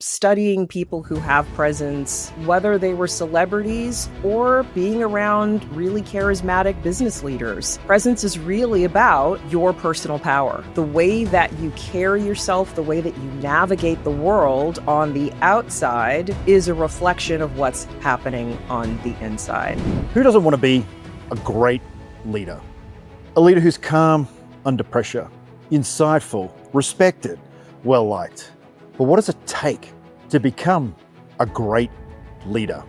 studying people who have presence, whether they were celebrities or being around really charismatic business leaders. Presence is really about your personal power. The way that you carry yourself, the way that you navigate the world on the outside is a reflection of what's happening on the inside. Who doesn't want to be a great leader? A leader who's calm under pressure, insightful, respected, well-liked. But what does it take to become a great leader?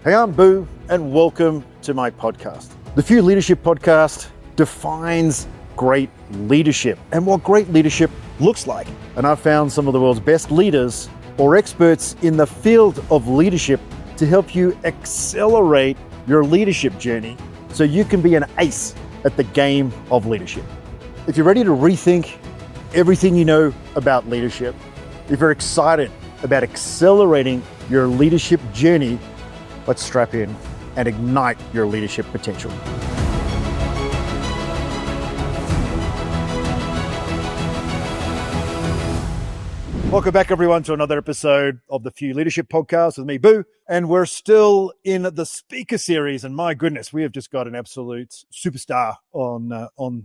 Hey, I'm Boo, and welcome to my podcast. The Few Leadership Podcast defines great leadership and what great leadership looks like. And I've found some of the world's best leaders or experts in the field of leadership to help you accelerate your leadership journey so you can be an ace at the game of leadership. If you're ready to rethink everything you know about leadership, if you're excited about accelerating your leadership journey, let's strap in and ignite your leadership potential. Welcome back, everyone, to another episode of the Few Leadership Podcast with me, Boo. And we're still in the speaker series. And my goodness, we have just got an absolute superstar on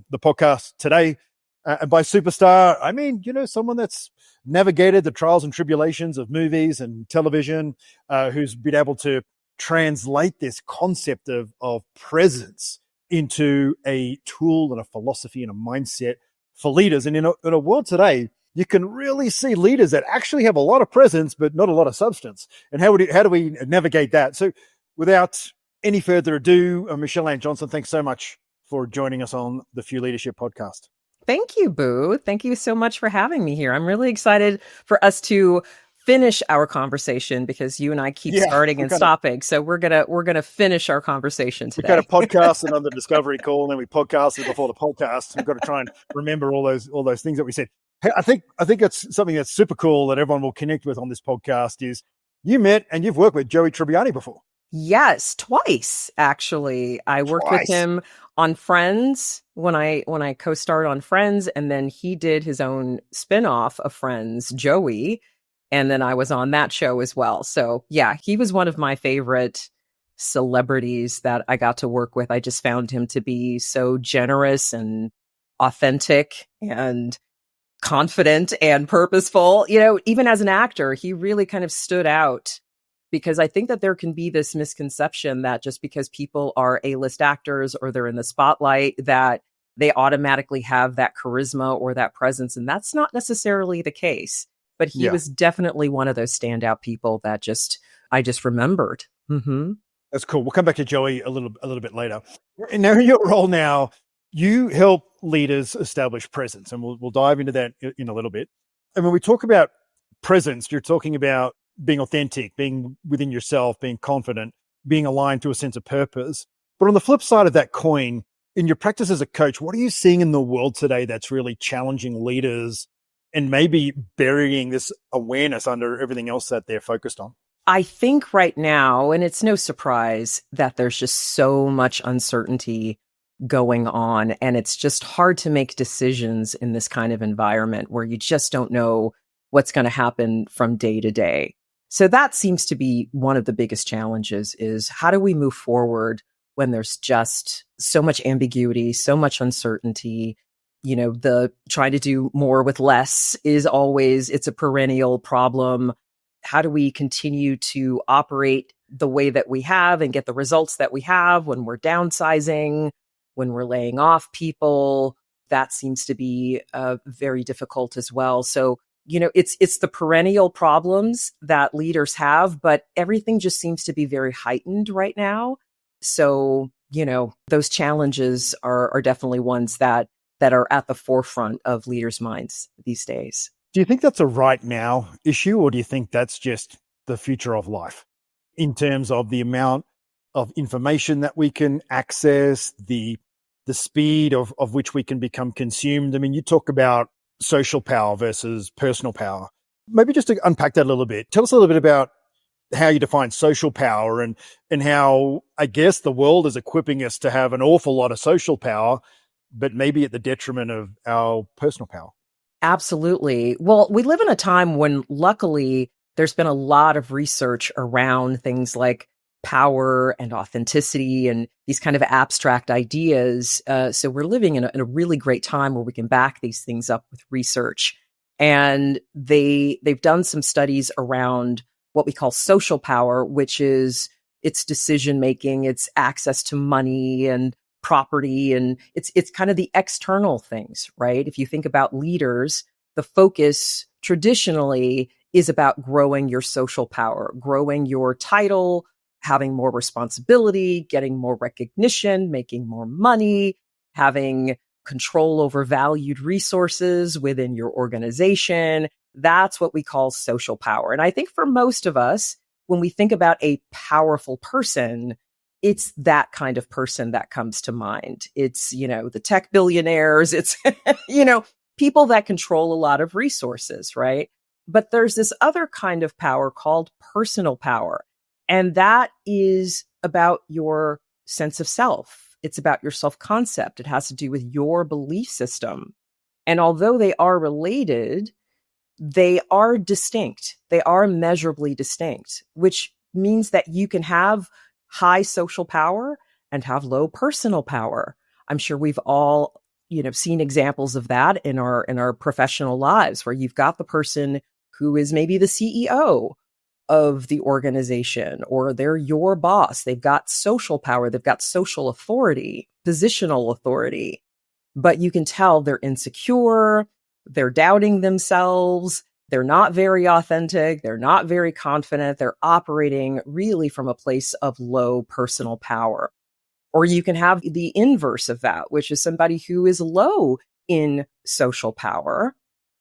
the podcast today. And by superstar, I mean, someone that's navigated the trials and tribulations of movies and television, who's been able to translate this concept of presence into a tool and a philosophy and a mindset for leaders. And in a world today, you can really see leaders that actually have a lot of presence, but not a lot of substance. And how do we navigate that? So without any further ado, Michelle Ann Johnson, thanks so much for joining us on the Few Leadership Podcast. Thank you, Boo. Thank you so much for having me here. I'm really excited for us to finish our conversation because you and I keep starting and stopping. So we're gonna finish our conversation today. We've got a podcast and on the discovery call, and then we podcasted before the podcast. We've got to try and remember all those things that we said. Hey, I think it's something that's super cool that everyone will connect with on this podcast is you met and you've worked with Joey Tribbiani before. Yes, twice actually. I worked with him on Friends when I co-starred on Friends, and then he did his own spinoff of Friends, Joey, and then I was on that show as well. So yeah, he was one of my favorite celebrities that I got to work with. I just found him to be so generous and authentic and confident and purposeful. Even as an actor, he really kind of stood out. Because I think that there can be this misconception that just because people are A-list actors or they're in the spotlight, that they automatically have that charisma or that presence. And that's not necessarily the case. But he was definitely one of those standout people that I just remembered. Mm-hmm. That's cool. We'll come back to Joey a little bit later. And now in your role now, you help leaders establish presence. And we'll dive into that in a little bit. And when we talk about presence, you're talking about being authentic, being within yourself, being confident, being aligned to a sense of purpose. But on the flip side of that coin, in your practice as a coach, what are you seeing in the world today that's really challenging leaders and maybe burying this awareness under everything else that they're focused on? I think right now, and it's no surprise that there's just so much uncertainty going on, and it's just hard to make decisions in this kind of environment where you just don't know what's going to happen from day to day. So that seems to be one of the biggest challenges is how do we move forward when there's just so much ambiguity, so much uncertainty? The trying to do more with less it's a perennial problem. How do we continue to operate the way that we have and get the results that we have when we're downsizing, when we're laying off people? That seems to be very difficult as well. So it's the perennial problems that leaders have, but everything just seems to be very heightened right now. So, those challenges are definitely ones that are at the forefront of leaders' minds these days. Do you think that's a right now issue, or do you think that's just the future of life in terms of the amount of information that we can access, the speed of which we can become consumed? I mean, you talk about social power versus personal power. Maybe just to unpack that a little bit, tell us a little bit about how you define social power and how, I guess, the world is equipping us to have an awful lot of social power, but maybe at the detriment of our personal power. Absolutely. Well, we live in a time when luckily there's been a lot of research around things like power and authenticity and these kind of abstract ideas. So we're living in a really great time where we can back these things up with research. And they've done some studies around what we call social power, which is it's decision making, it's access to money and property, and it's kind of the external things, right? If you think about leaders, the focus traditionally is about growing your social power, growing your title, having more responsibility, getting more recognition, making more money, having control over valued resources within your organization. That's what we call social power. And I think for most of us, when we think about a powerful person, it's that kind of person that comes to mind. It's, the tech billionaires. It's, people that control a lot of resources, right? But there's this other kind of power called personal power. And that is about your sense of self. It's about your self-concept. It has to do with your belief system. And although they are related, they are distinct. They are measurably distinct, which means that you can have high social power and have low personal power. I'm sure we've all, seen examples of that in our professional lives, where you've got the person who is maybe the CEO of the organization, or they're your boss. They've got social power. They've got social authority, positional authority, but you can tell they're insecure. They're doubting themselves. They're not very authentic. They're not very confident. They're operating really from a place of low personal power. Or you can have the inverse of that, which is somebody who is low in social power.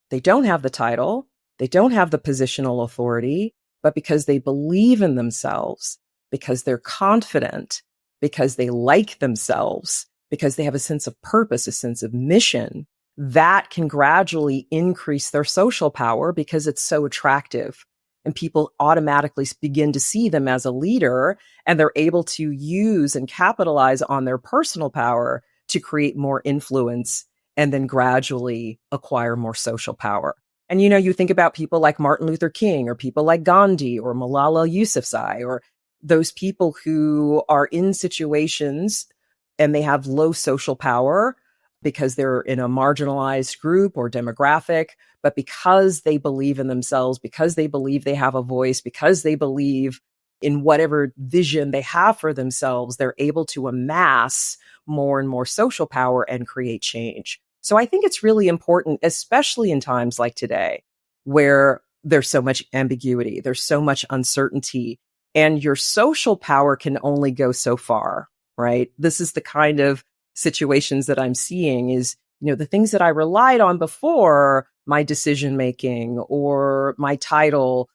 They don't have the title. They don't have the positional authority, but because they believe in themselves, because they're confident, because they like themselves, because they have a sense of purpose, a sense of mission, that can gradually increase their social power because it's so attractive. And people automatically begin to see them as a leader, and they're able to use and capitalize on their personal power to create more influence and then gradually acquire more social power. And, you think about people like Martin Luther King, or people like Gandhi or Malala Yousafzai, or those people who are in situations and they have low social power because they're in a marginalized group or demographic, but because they believe in themselves, because they believe they have a voice, because they believe in whatever vision they have for themselves, they're able to amass more and more social power and create change. So I think it's really important, especially in times like today, where there's so much ambiguity, there's so much uncertainty, and your social power can only go so far, right? This is the kind of situations that I'm seeing is, the things that I relied on before, my decision making or my title,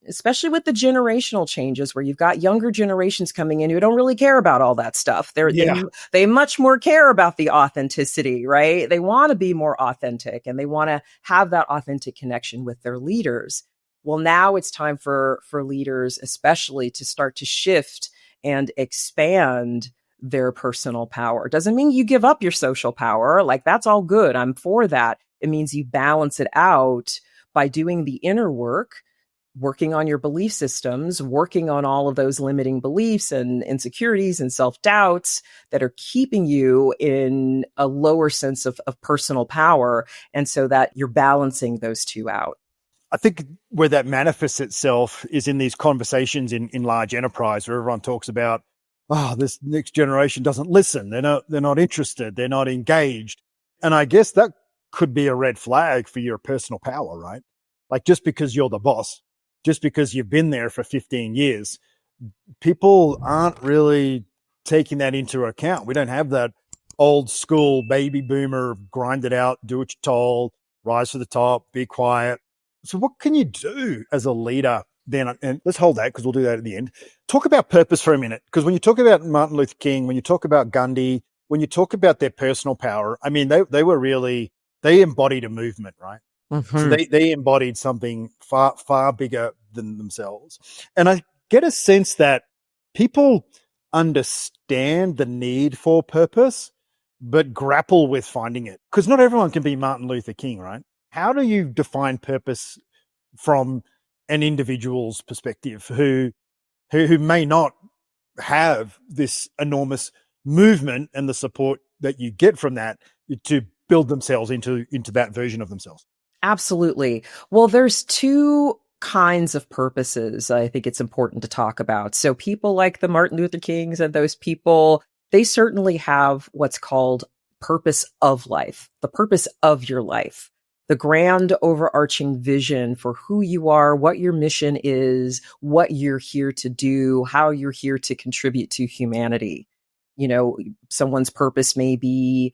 especially with the generational changes where you've got younger generations coming in who don't really care about all that stuff. They much more care about the authenticity, right? They want to be more authentic and they want to have that authentic connection with their leaders. Well, now it's time for leaders, especially, to start to shift and expand their personal power. Doesn't mean you give up your social power. Like, that's all good. I'm for that. It means you balance it out by doing the inner work, working on your belief systems, working on all of those limiting beliefs and insecurities and self-doubts that are keeping you in a lower sense of personal power. And so that you're balancing those two out. I think where that manifests itself is in these conversations in large enterprise, where everyone talks about, this next generation doesn't listen. They're not interested. They're not engaged. And I guess that could be a red flag for your personal power, right? Like, just because you're the boss, just because you've been there for 15 years, people aren't really taking that into account. We don't have that old school baby boomer, grind it out, do what you're told, rise to the top, be quiet. So what can you do as a leader then? And let's hold that, because we'll do that at the end. Talk about purpose for a minute, because when you talk about Martin Luther King, when you talk about Gandhi, when you talk about their personal power, I mean, they embodied a movement, right? Mm-hmm. So they embodied something far, far bigger than themselves. And I get a sense that people understand the need for purpose, but grapple with finding it, because not everyone can be Martin Luther King, right? How do you define purpose from an individual's perspective who may not have this enormous movement and the support that you get from that to build themselves into that version of themselves. Absolutely. Well, there's two kinds of purposes I think it's important to talk about. So people like the Martin Luther Kings and those people, they certainly have what's called purpose of life, the purpose of your life, the grand overarching vision for who you are, what your mission is, what you're here to do, how you're here to contribute to humanity. You know, someone's purpose may be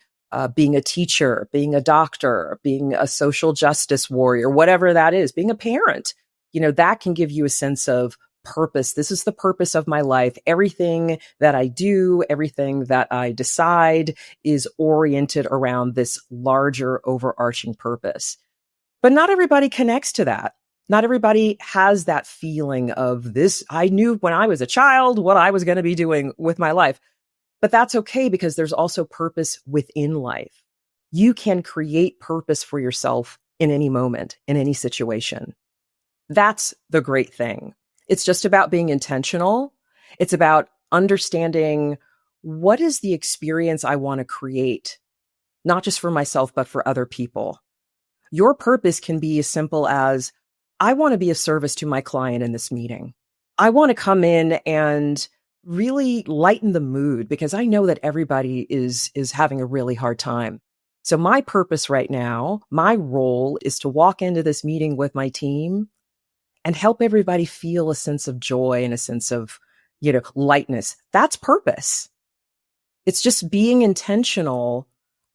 being a teacher, being a doctor, being a social justice warrior, whatever that is, being a parent. You know, that can give you a sense of purpose. This is the purpose of my life. Everything that I do, everything that I decide is oriented around this larger overarching purpose. But not everybody connects to that. Not everybody has that feeling of this. I knew when I was a child what I was going to be doing with my life. But that's okay because there's also purpose within life. You can create purpose for yourself in any moment, in any situation. That's the great thing. It's just about being intentional. It's about understanding what is the experience I want to create, not just for myself, but for other people. Your purpose can be as simple as, I want to be of service to my client in this meeting. I want to come in and really lighten the mood because I know that everybody is having a really hard time. So my purpose right now, my role is to walk into this meeting with my team and help everybody feel a sense of joy and a sense of, lightness. That's purpose. It's just being intentional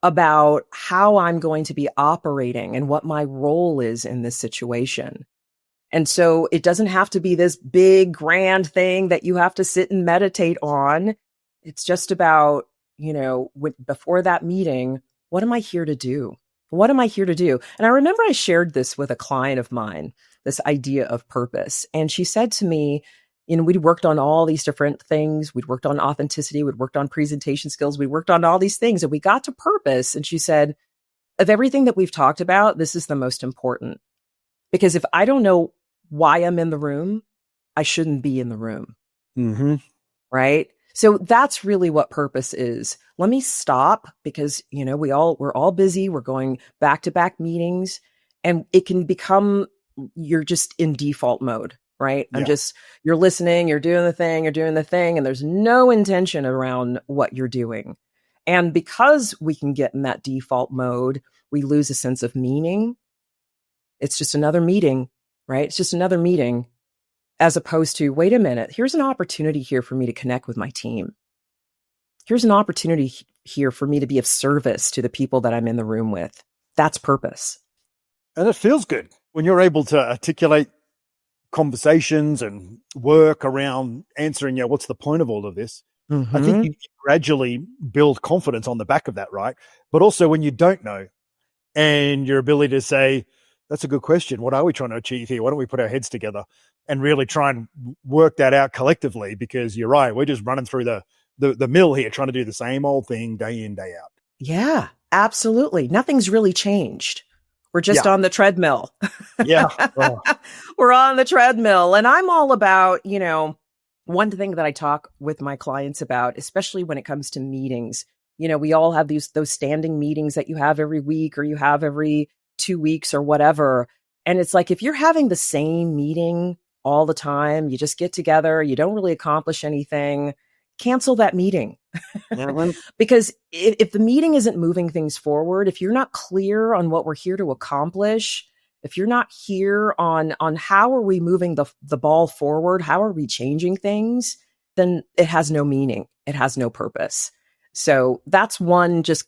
about how I'm going to be operating and what my role is in this situation. And so it doesn't have to be this big, grand thing that you have to sit and meditate on. It's just about, before that meeting, what am I here to do? What am I here to do? And I remember I shared this with a client of mine, this idea of purpose. And she said to me, we'd worked on all these different things. We'd worked on authenticity. We'd worked on presentation skills. We worked on all these things and we got to purpose. And she said, of everything that we've talked about, this is the most important. Because if I don't know why I'm in the room, I shouldn't be in the room. Mm-hmm. Right? So that's really what purpose is. Let me stop because, we're all busy. We're going back to back meetings and it can become, you're just in default mode, right? Yeah. You're listening, you're doing the thing, and there's no intention around what you're doing. And because we can get in that default mode, we lose a sense of meaning. It's just another meeting, right? It's just another meeting as opposed to, wait a minute, here's an opportunity here for me to connect with my team. Here's an opportunity here for me to be of service to the people that I'm in the room with. That's purpose. And it feels good when you're able to articulate conversations and work around answering, what's the point of all of this? Mm-hmm. I think you gradually build confidence on the back of that, right? But also when you don't know and your ability to say, that's a good question. What are we trying to achieve here? Why don't we put our heads together and really try and work that out collectively? Because you're right. We're just running through the mill here, trying to do the same old thing day in, day out. Yeah, absolutely. Nothing's really changed. We're just on the treadmill. Yeah. Oh. We're on the treadmill. And I'm all about, one thing that I talk with my clients about, especially when it comes to meetings, we all have those standing meetings that you have every week or you have every 2 weeks or whatever. And it's like, if you're having the same meeting all the time, you just get together, you don't really accomplish anything, cancel that meeting. Because if the meeting isn't moving things forward, if you're not clear on what we're here to accomplish, if you're not here on how are we moving the ball forward, how are we changing things, then it has no meaning. It has no purpose. So that's one just,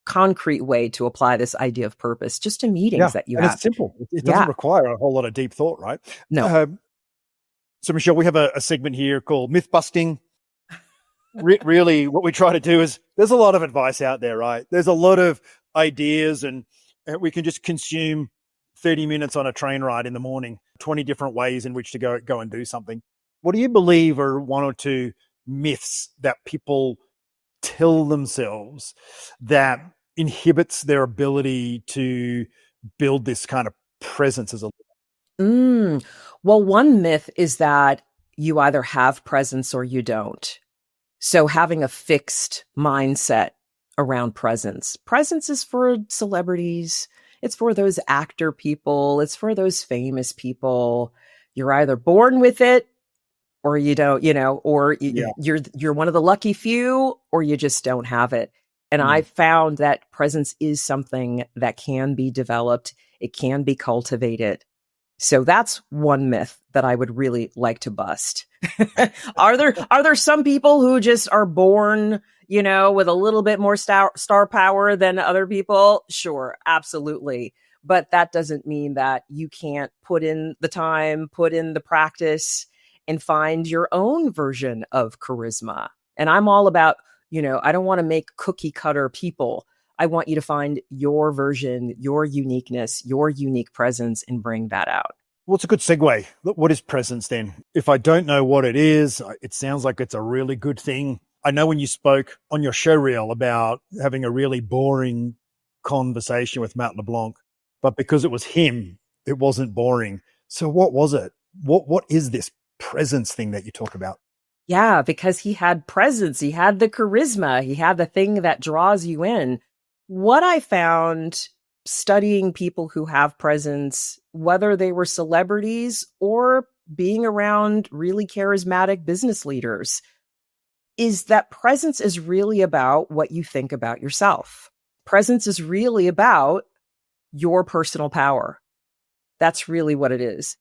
concrete way to apply this idea of purpose just to meetings that you have. It's simple. It doesn't require a whole lot of deep thought, right? No. So Michelle, we have a segment here called Myth Busting. Really, what we try to do is there's a lot of advice out there, right? There's a lot of ideas and we can just consume 30 minutes on a train ride in the morning, 20 different ways in which to go and do something. What do you believe are one or two myths that people tell themselves that inhibits their ability to build this kind of presence as a leader? Mm. Well, one myth is that you either have presence or you don't. So having a fixed mindset around presence. Presence is for celebrities. It's for those actor people. It's for those famous people. You're either born with it or you don't, or Yeah. you're one of the lucky few or you just don't have it. And I Mm. found that presence is something that can be developed. It can be cultivated. So that's one myth that I would really like to bust. Are there some people who just are born, with a little bit more star power than other people? Sure, absolutely. But that doesn't mean that you can't put in the time, put in the practice, and find your own version of charisma. And I'm all about, I don't want to make cookie cutter people. I want you to find your version, your uniqueness, your unique presence, and bring that out. Well, it's a good segue. What is presence then? If I don't know what it is, it sounds like it's a really good thing. I know when you spoke on your show reel about having a really boring conversation with Matt LeBlanc, but because it was him, it wasn't boring. So what was it? What is this presence thing that you talk about? Yeah, because he had presence, he had the charisma, he had the thing that draws you in. What I found studying people who have presence, whether they were celebrities or being around really charismatic business leaders, is that presence is really about what you think about yourself. Presence is really about your personal power. That's really what it is.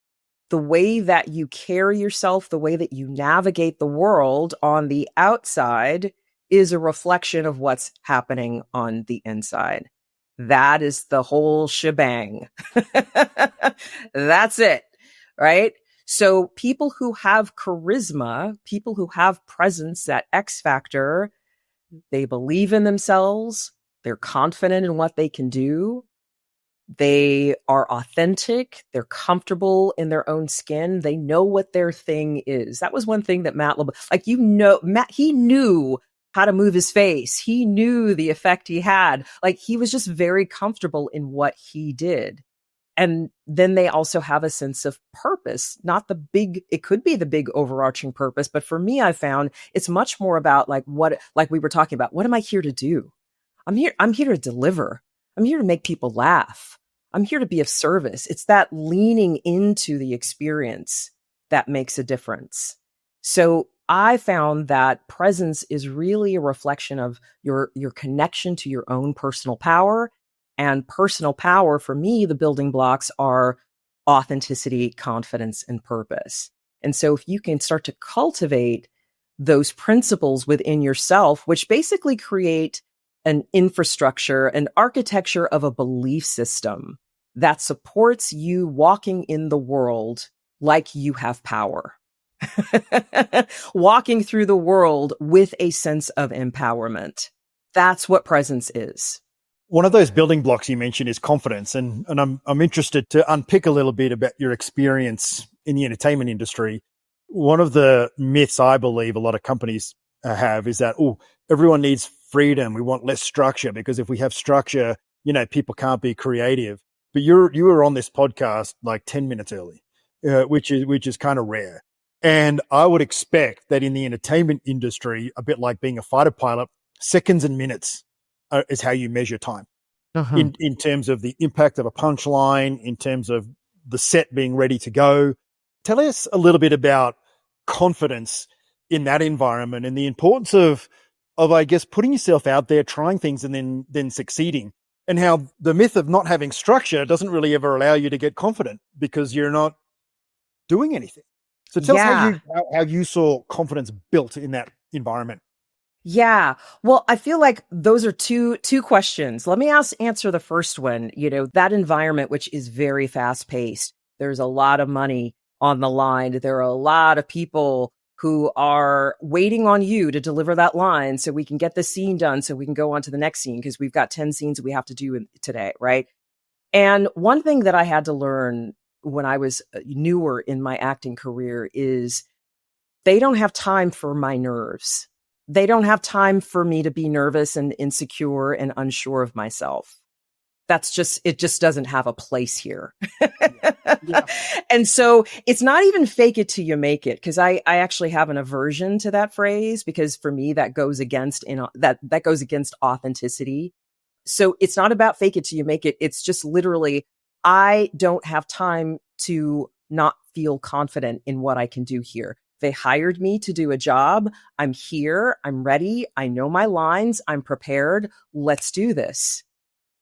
The way that you carry yourself, the way that you navigate the world on the outside is a reflection of what's happening on the inside. That is the whole shebang. That's it, right? So people who have charisma, people who have presence, that X factor, they believe in themselves. They're confident in what they can do. They are authentic. They're comfortable in their own skin. They know what their thing is. That was one thing that Matt, he knew how to move his face. He knew the effect he had. Like, he was just very comfortable in what he did. And then they also have a sense of purpose, not it could be the big overarching purpose. But for me, I found it's much more about like we were talking about, what am I here to do? I'm here to deliver. I'm here to make people laugh. I'm here to be of service. It's that leaning into the experience that makes a difference. So I found that presence is really a reflection of your connection to your own personal power. And personal power, for me, the building blocks are authenticity, confidence, and purpose. And so if you can start to cultivate those principles within yourself, which basically create an infrastructure, an architecture of a belief system that supports you walking in the world like you have power. Walking through the world with a sense of empowerment. That's what presence is. One of those building blocks you mentioned is confidence. And I'm interested to unpick a little bit about your experience in the entertainment industry. One of the myths I believe a lot of companies have is that, everyone needs freedom. We want less structure because if we have structure, people can't be creative. But you were on this podcast like 10 minutes early, which is kind of rare. And I would expect that in the entertainment industry, a bit like being a fighter pilot, seconds and minutes is how you measure time. In terms of the impact of a punchline, in terms of the set being ready to go. Tell us a little bit about confidence in that environment and the importance of I guess putting yourself out there, trying things, and then succeeding, and how the myth of not having structure doesn't really ever allow you to get confident because you're not doing anything. So tell us how you saw confidence built in that environment. Yeah. Well, I feel like those are two questions. Let me answer the first one. That environment, which is very fast paced. There's a lot of money on the line. There are a lot of people who are waiting on you to deliver that line so we can get the scene done so we can go on to the next scene because we've got 10 scenes we have to do today, right? And one thing that I had to learn when I was newer in my acting career is they don't have time for my nerves. They don't have time for me to be nervous and insecure and unsure of myself. it just doesn't have a place here. Yeah. And so it's not even fake it till you make it. Cause I actually have an aversion to that phrase because for me, that goes against, that goes against authenticity. So it's not about fake it till you make it. It's just literally, I don't have time to not feel confident in what I can do here. They hired me to do a job. I'm here. I'm ready. I know my lines. I'm prepared. Let's do this.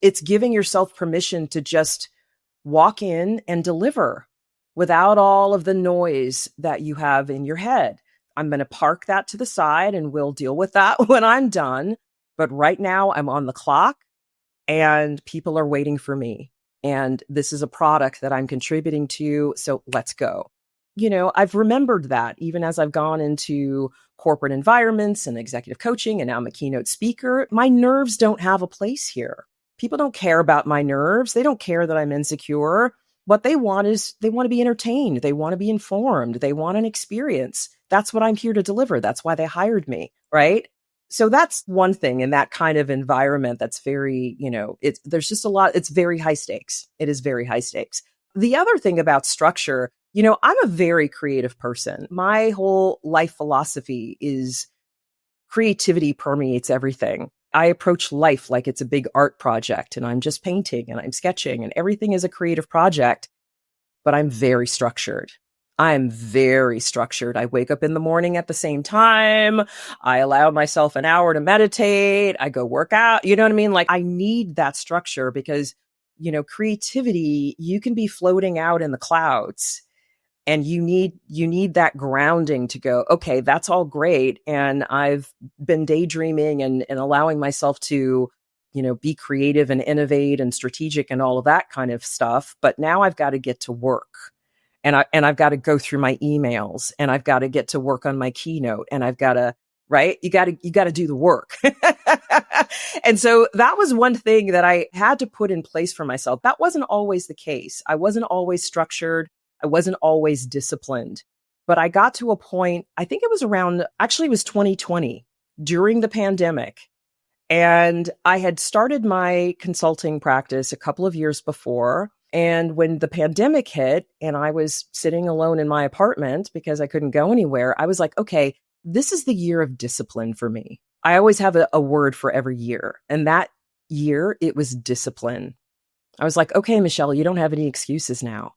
It's giving yourself permission to just walk in and deliver without all of the noise that you have in your head. I'm going to park that to the side and we'll deal with that when I'm done. But right now I'm on the clock and people are waiting for me. And this is a product that I'm contributing to. So let's go. I've remembered that even as I've gone into corporate environments and executive coaching, and now I'm a keynote speaker, my nerves don't have a place here. People don't care about my nerves. They don't care that I'm insecure. What they want is they want to be entertained. They want to be informed. They want an experience. That's what I'm here to deliver. That's why they hired me, right? So that's one thing in that kind of environment that's very, there's just a lot, it's very high stakes. It is very high stakes. The other thing about structure, I'm a very creative person. My whole life philosophy is creativity permeates everything. I approach life like it's a big art project and I'm just painting and I'm sketching and everything is a creative project, but I'm very structured. I'm very structured. I wake up in the morning at the same time. I allow myself an hour to meditate. I go work out. You know what I mean? Like I need that structure because, creativity, you can be floating out in the clouds. And you need that grounding to go, okay, that's all great. And I've been daydreaming and allowing myself to, be creative and innovate and strategic and all of that kind of stuff. But now I've got to get to work and I've got to go through my emails and I've got to get to work on my keynote and I've got to, right? You got to do the work. And so that was one thing that I had to put in place for myself. That wasn't always the case. I wasn't always structured. I wasn't always disciplined, but I got to a point, I think it was 2020 during the pandemic. And I had started my consulting practice a couple of years before. And when the pandemic hit and I was sitting alone in my apartment because I couldn't go anywhere, I was like, okay, this is the year of discipline for me. I always have a word for every year. And that year, it was discipline. I was like, okay, Michelle, you don't have any excuses now.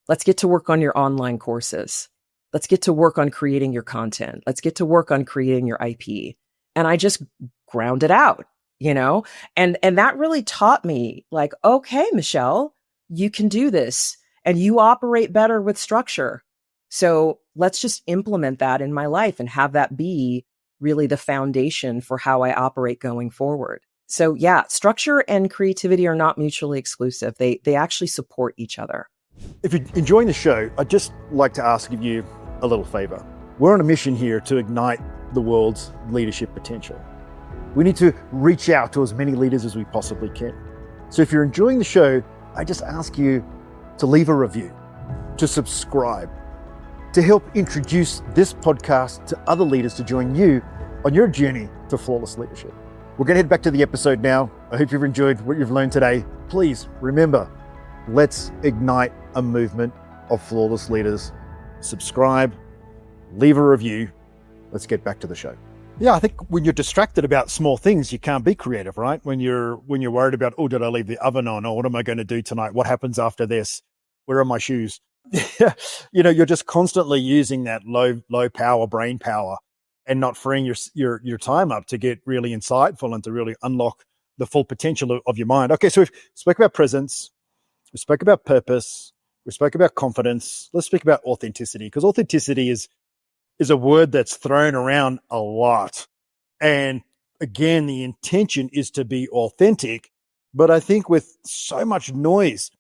Let's get to work on your online courses. Let's get to work on creating your content. Let's get to work on creating your IP. And I just ground it out, and that really taught me like, okay, Michelle, you can do this and you operate better with structure. So let's just implement that in my life and have that be really the foundation for how I operate going forward. So yeah, structure and creativity are not mutually exclusive. They actually support each other. If you're enjoying the show, I'd just like to ask of you a little favor. We're on a mission here to ignite the world's leadership potential. We need to reach out to as many leaders as we possibly can. So if you're enjoying the show, I just ask you to leave a review, to subscribe, to help introduce this podcast to other leaders to join you on your journey to flawless leadership. We're going to head back to the episode now. I hope you've enjoyed what you've learned today. Please remember, let's ignite a movement of flawless leaders. Subscribe, leave a review. Let's get back to the show. Yeah, I think when you're distracted about small things, you can't be creative, right? When you're worried about, oh, did I leave the oven on? Or what am I going to do tonight? What happens after this? Where are my shoes? You're just constantly using that low power brain power and not freeing your time up to get really insightful and to really unlock the full potential of your mind. Okay, so we've spoke about presence, we spoke about purpose, we spoke about confidence. Let's speak about authenticity, because authenticity is a word that's thrown around a lot. And again, the intention is to be authentic, but I think with so much noise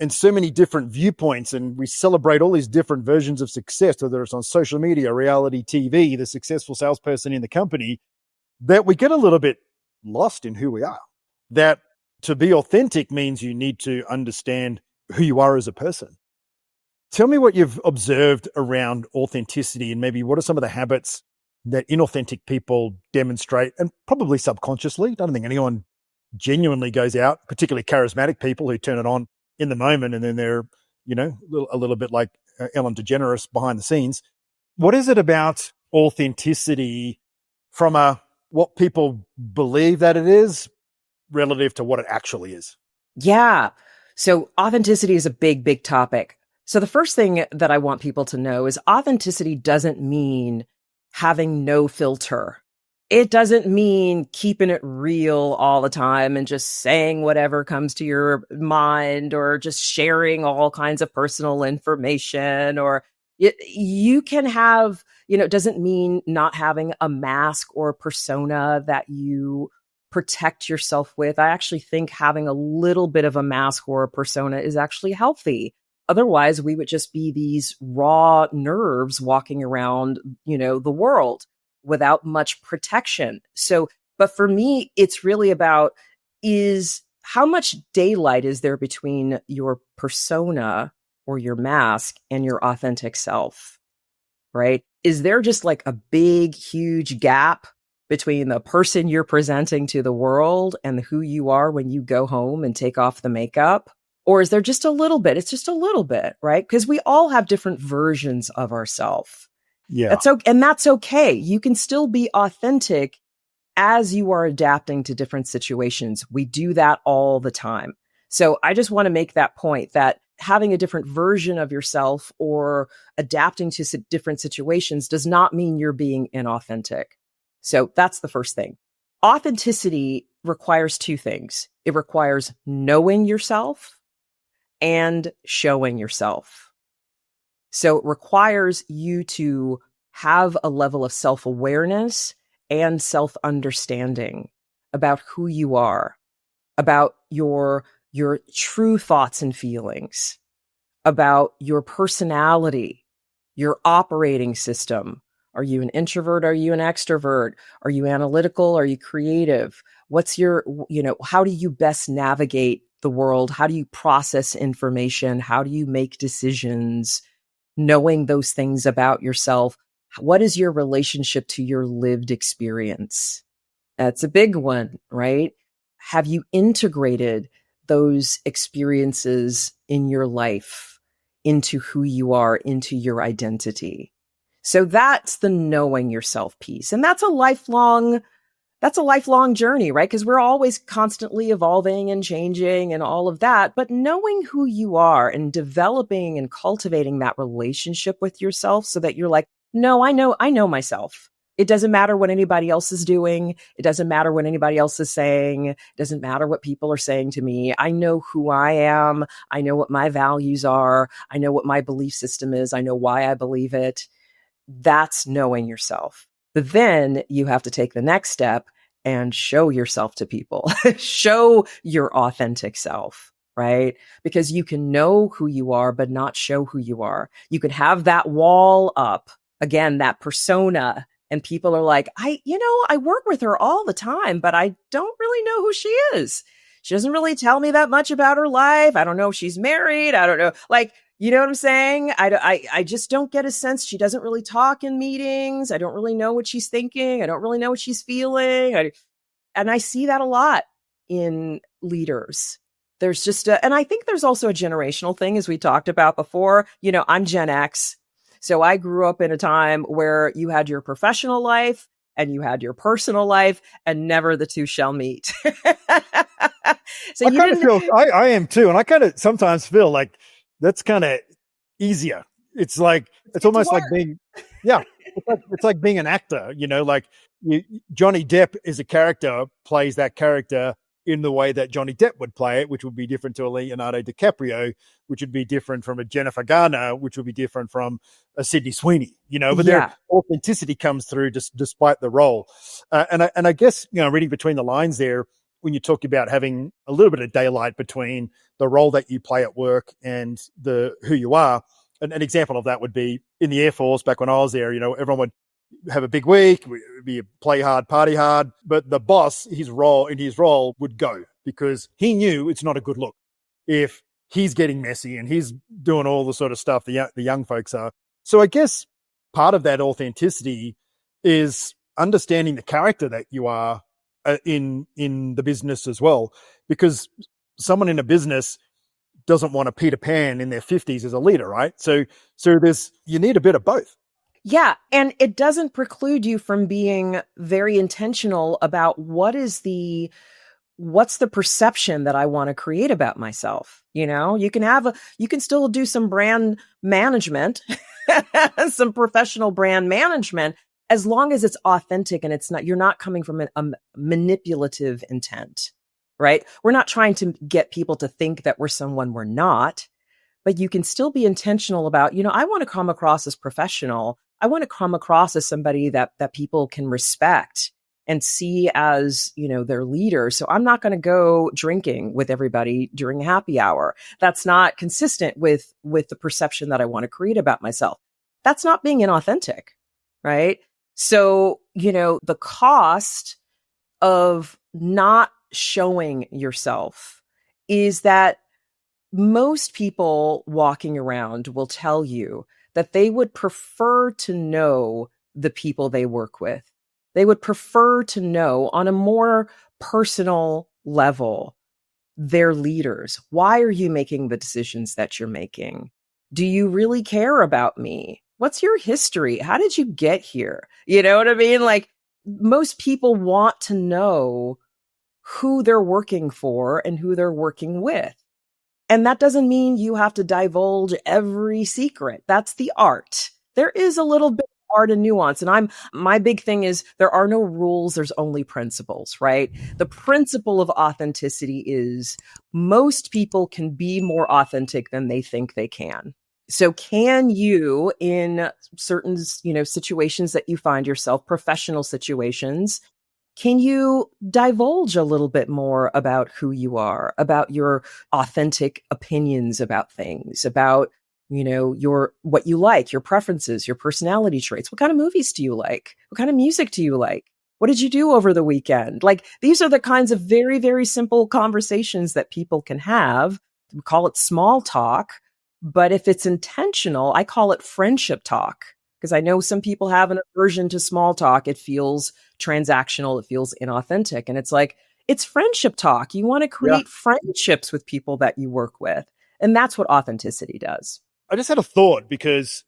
and so many different viewpoints, and we celebrate all these different versions of success, whether it's on social media, reality TV, the successful salesperson in the company, that we get a little bit lost in who we are. That to be authentic means you need to understand who you are as a person. Tell me what you've observed around authenticity, and maybe what are some of the habits that inauthentic people demonstrate, and probably subconsciously. I don't think anyone genuinely goes out, particularly charismatic people who turn it on in the moment, and then they're, a little bit like Ellen DeGeneres behind the scenes. What is it about authenticity from what people believe that it is relative to what it actually is? Yeah. So authenticity is a big, big topic. So the first thing that I want people to know is authenticity doesn't mean having no filter. It doesn't mean keeping it real all the time and just saying whatever comes to your mind or just sharing all kinds of personal information, or you can have, it doesn't mean not having a mask or a persona that you protect yourself with. I actually think having a little bit of a mask or a persona is actually healthy. Otherwise, we would just be these raw nerves walking around, the world without much protection. So, but for me, it's really about is how much daylight is there between your persona or your mask and your authentic self, right? Is there just like a big, huge gap between the person you're presenting to the world and who you are when you go home and take off the makeup? Or is there just a little bit? It's just a little bit, right? Because we all have different versions of ourselves. Yeah. That's okay. And that's okay. You can still be authentic as you are adapting to different situations. We do that all the time. So I just want to make that point that having a different version of yourself or adapting to different situations does not mean you're being inauthentic. So that's the first thing. Authenticity requires two things. It requires knowing yourself and showing yourself. So it requires you to have a level of self-awareness and self-understanding about who you are, about your true thoughts and feelings, about your personality, your operating system. Are you an introvert? Are you an extrovert? Are you analytical? Are you creative? What's your, how do you best navigate the world? How do you process information? How do you make decisions? Knowing those things about yourself. What is your relationship to your lived experience? That's a big one, right? Have you integrated those experiences in your life into who you are, into your identity? So that's the knowing yourself piece. And that's a lifelong journey, right? Because we're always constantly evolving and changing and all of that. But knowing who you are and developing and cultivating that relationship with yourself so that you're like, no, I know myself. It doesn't matter what anybody else is doing. It doesn't matter what anybody else is saying. It doesn't matter what people are saying to me. I know who I am. I know what my values are. I know what my belief system is. I know why I believe it. That's knowing yourself. But then you have to take the next step and show yourself to people, show your authentic self, right? Because you can know who you are, but not show who you are. You could have that wall up, again, that persona, and people are like, I work with her all the time, but I don't really know who she is. She doesn't really tell me that much about her life. I don't know if she's married. I don't know. Like, you know what I'm saying? I just don't get a sense. She doesn't really talk in meetings. I don't really know what she's thinking. I don't really know what she's feeling. And I see that a lot in leaders. There's just and I think there's also a generational thing, as we talked about before. I'm Gen X. So I grew up in a time where you had your professional life and you had your personal life, and never the two shall meet. So I am too. And I kind of sometimes feel like that's kind of easier. It's like, it's almost like being, it's like being an actor, Johnny Depp is a character, plays that character in the way that Johnny Depp would play it, which would be different to a Leonardo DiCaprio, which would be different from a Jennifer Garner, which would be different from a Sydney Sweeney, but their authenticity comes through just despite the role. And I guess, reading between the lines there, when you talk about having a little bit of daylight between the role that you play at work and who you are, an example of that would be in the Air Force back when I was there, everyone would have a big week, be play hard, party hard, but the boss, his role would go because he knew it's not a good look if he's getting messy and he's doing all the sort of stuff the young folks are. So I guess part of that authenticity is understanding the character that you are in the business as well, because someone in a business doesn't want a Peter Pan in their 50s as a leader, right? So you need a bit of both. Yeah. And it doesn't preclude you from being very intentional about what's the perception that I want to create about myself. You know, you can still do some brand management, some professional brand management, as long as it's authentic and you're not coming from a manipulative intent, right? We're not trying to get people to think that we're someone we're not, but you can still be intentional about, I want to come across as professional. I want to come across as somebody that people can respect and see as, their leader. So I'm not going to go drinking with everybody during happy hour. That's not consistent with the perception that I want to create about myself. That's not being inauthentic, right? So, the cost of not showing yourself is that most people walking around will tell you that they would prefer to know the people they work with. They would prefer to know on a more personal level their leaders. Why are you making the decisions that you're making? Do you really care about me? What's your history? How did you get here? You know what I mean? Like, most people want to know who they're working for and who they're working with. And that doesn't mean you have to divulge every secret. That's the art. There is a little bit of art and nuance. And my big thing is there are no rules. There's only principles, right? The principle of authenticity is most people can be more authentic than they think they can. So can you, in certain, situations that you find yourself, professional situations, can you divulge a little bit more about who you are, about your authentic opinions about things, about, what you like, your preferences, your personality traits? What kind of movies do you like? What kind of music do you like? What did you do over the weekend? Like, these are the kinds of very, very simple conversations that people can have. We call it small talk. But if it's intentional, I call it friendship talk, because I know some people have an aversion to small talk. It feels transactional. It feels inauthentic. And it's like, it's friendship talk. You want to create friendships with people that you work with. And that's what authenticity does. I just had a thought, because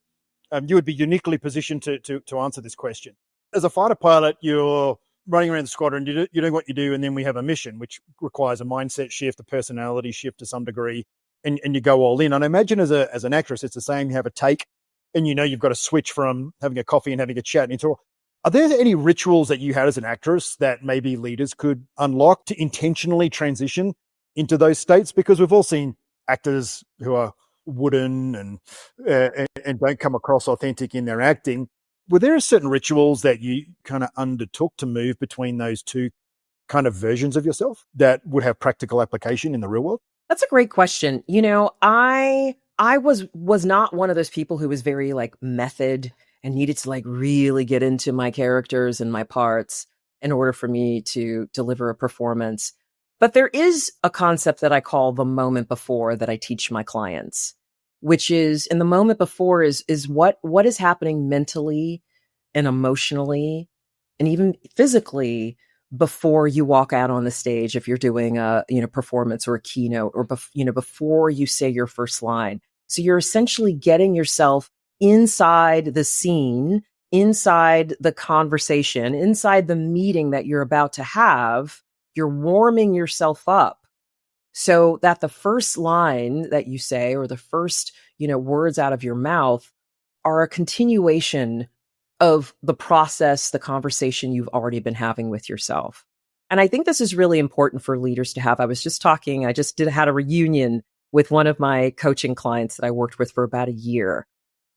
you would be uniquely positioned to answer this question. As a fighter pilot, you're running around the squadron, you're doing what you do, and then we have a mission, which requires a mindset shift, a personality shift to some degree, and you go all in. And I imagine as an actress, it's the same. You have a take, and you've got to switch from having a coffee and having a chat into. Are there any rituals that you had as an actress that maybe leaders could unlock to intentionally transition into those states? Because we've all seen actors who are wooden and don't come across authentic in their acting. Were there certain rituals that you kind of undertook to move between those two kind of versions of yourself that would have practical application in the real world? That's a great question. I was not one of those people who was very method and needed to really get into my characters and my parts in order for me to deliver a performance. But there is a concept that I call the moment before that I teach my clients, which is, and the moment before is what is happening mentally and emotionally and even physically before you walk out on the stage. If you're doing a, performance or a keynote, or, before you say your first line. So you're essentially getting yourself inside the scene, inside the conversation, inside the meeting that you're about to have. You're warming yourself up so that the first line that you say, or the first, words out of your mouth, are a continuation of the process, the conversation you've already been having with yourself. And I think this is really important for leaders to have. I just had a reunion with one of my coaching clients that I worked with for about a year.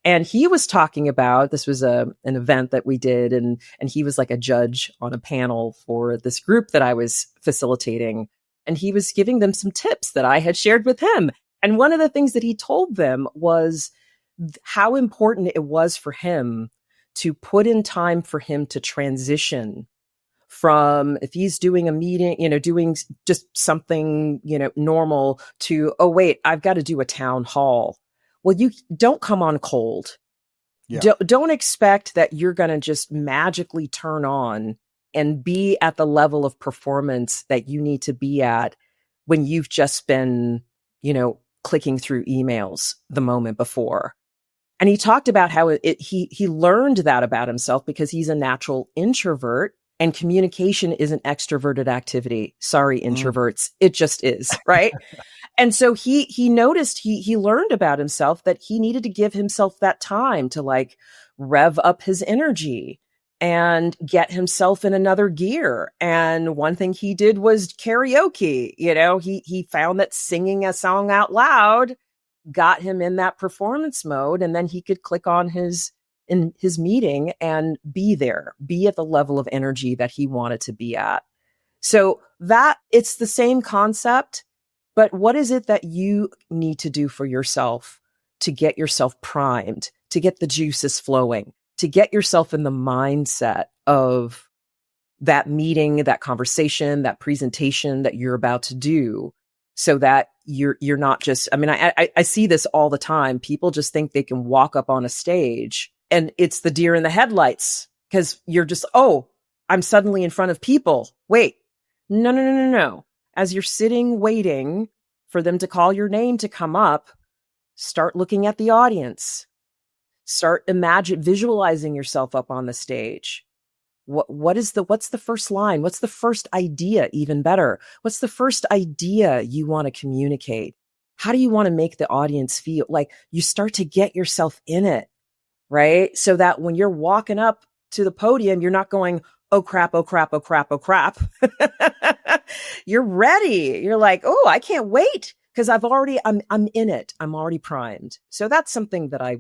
And he was talking about, this was an event that we did, and he was like a judge on a panel for this group that I was facilitating. And he was giving them some tips that I had shared with him. And one of the things that he told them was how important it was for him to put in time for him to transition from, if he's doing a meeting, doing just something, normal, to, oh, wait, I've got to do a town hall. Well, you don't come on cold. Yeah. Don't expect that you're going to just magically turn on and be at the level of performance that you need to be at when you've just been, clicking through emails the moment before. And he talked about how he learned that about himself because he's a natural introvert and communication is an extroverted activity. Sorry, introverts. It just is, right? And so he noticed, he learned about himself that he needed to give himself that time to like rev up his energy and get himself in another gear. And one thing he did was karaoke. He found that singing a song out loud got him in that performance mode, and then he could click on his meeting and be at the level of energy that he wanted to be at. So that it's the same concept, but what is it that you need to do for yourself to get yourself primed, to get the juices flowing, to get yourself in the mindset of that meeting, that conversation, that presentation that you're about to do, so that you're not just, I see this all the time. People just think they can walk up on a stage and it's the deer in the headlights because you're just, I'm suddenly in front of people. Wait, no. As you're sitting, waiting for them to call your name to come up, start looking at the audience. Start visualizing yourself up on the stage. What's the first line? What's the first idea? Even better. What's the first idea you want to communicate? How do you want to make the audience feel? Like you start to get yourself in it, right? So that when you're walking up to the podium, you're not going, oh crap, oh crap, oh crap, oh crap. You're ready. You're like, oh, I can't wait. Because I'm in it. I'm already primed. So that's something that I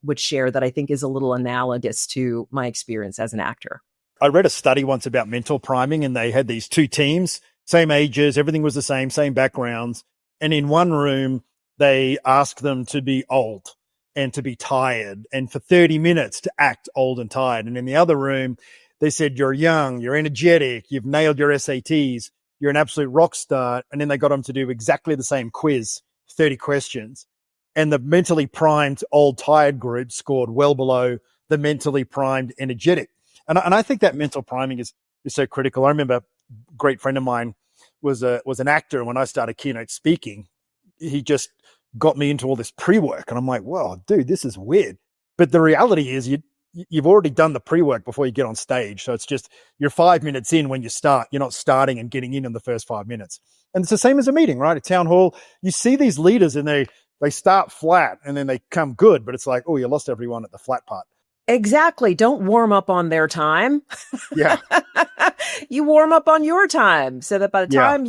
would share that I think is a little analogous to my experience as an actor. I read a study once about mental priming, and they had these two teams, same ages, everything was the same backgrounds. And in one room, they asked them to be old and to be tired and for 30 minutes to act old and tired. And in the other room, they said, you're young, you're energetic, you've nailed your SATs, you're an absolute rock star. And then they got them to do exactly the same quiz, 30 questions. And the mentally primed old tired group scored well below the mentally primed energetic. And I think that mental priming is so critical. I remember a great friend of mine was an actor. And when I started keynote speaking, he just got me into all this pre-work. And I'm like, well, dude, this is weird. But the reality is you've already done the pre-work before you get on stage. So it's just you're 5 minutes in when you start. You're not starting and getting in the first 5 minutes. And it's the same as a meeting, right? A town hall, you see these leaders and they start flat and then they come good. But it's like, oh, you lost everyone at the flat part. Exactly. Don't warm up on their time. Yeah. You warm up on your time so that by the time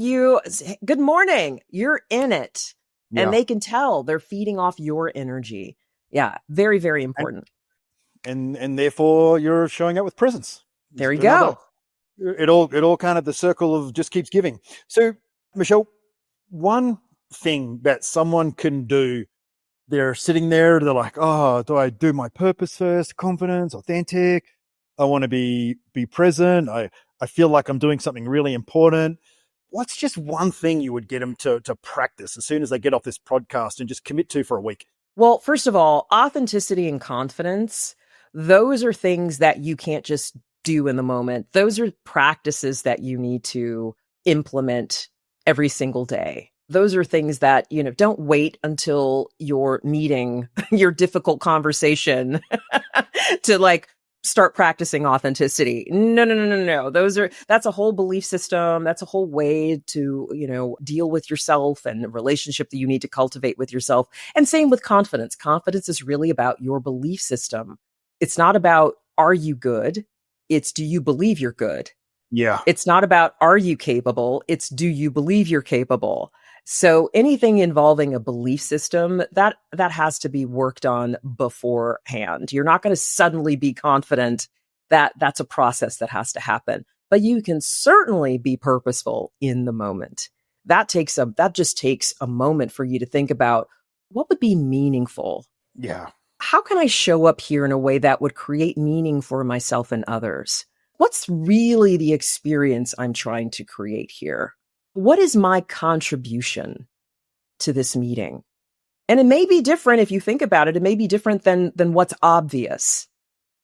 good morning, you're in it. Yeah. And they can tell they're feeding off your energy. Yeah. Very, very important. And therefore you're showing up with presence. There you go. It all kind of the circle of just keeps giving. So Michelle, one thing that someone can do, they're sitting there, they're like, oh, do I do my purpose first? Confidence, authentic. I want to be present. I feel like I'm doing something really important. What's just one thing you would get them to practice as soon as they get off this podcast and just commit to for a week? Well, first of all, authenticity and confidence, those are things that you can't just do in the moment. Those are practices that you need to implement every single day. Those are things that, don't wait until you're meeting your difficult conversation to start practicing authenticity. No. That's a whole belief system. That's a whole way to, deal with yourself and the relationship that you need to cultivate with yourself. And same with confidence. Confidence is really about your belief system. It's not about, are you good? It's, do you believe you're good? Yeah. It's not about, are you capable? It's, do you believe you're capable? So anything involving a belief system, that has to be worked on beforehand. You're not going to suddenly be confident. That's a process that has to happen. But you can certainly be purposeful in the moment. That just takes a moment for you to think about what would be meaningful. Yeah. How can I show up here in a way that would create meaning for myself and others? What's really the experience I'm trying to create here? What is my contribution to this meeting? And it may be different if you think about it. It may be different than what's obvious.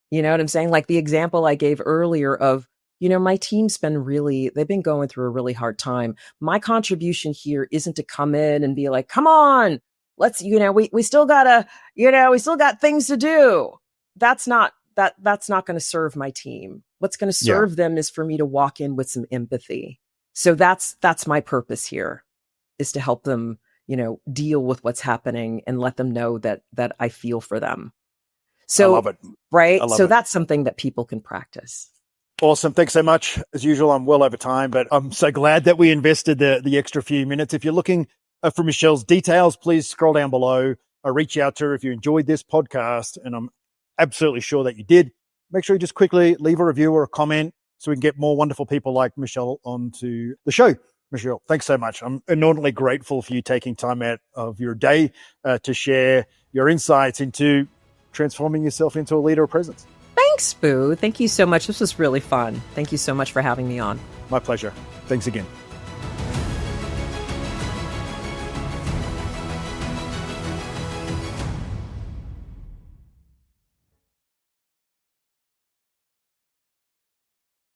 You know what I'm saying? Like the example I gave earlier of, my team's they've been going through a really hard time. My contribution here isn't to come in and be like, come on, let's, we still gotta, we still got things to do. That's not going to serve my team. What's going to serve them is for me to walk in with some empathy. So that's my purpose here, is to help them, deal with what's happening and let them know that I feel for them. So, I love it. Right. So that's something that people can practice. Awesome. Thanks so much. As usual, I'm well over time, but I'm so glad that we invested the extra few minutes. If you're looking for Michelle's details, please scroll down below. Reach out to her if you enjoyed this podcast, and I'm absolutely sure that you did. Make sure you just quickly leave a review or a comment so we can get more wonderful people like Michelle onto the show. Michelle, thanks so much. I'm enormously grateful for you taking time out of your day to share your insights into transforming yourself into a leader of presence. Thanks, Boo. Thank you so much. This was really fun. Thank you so much for having me on. My pleasure. Thanks again.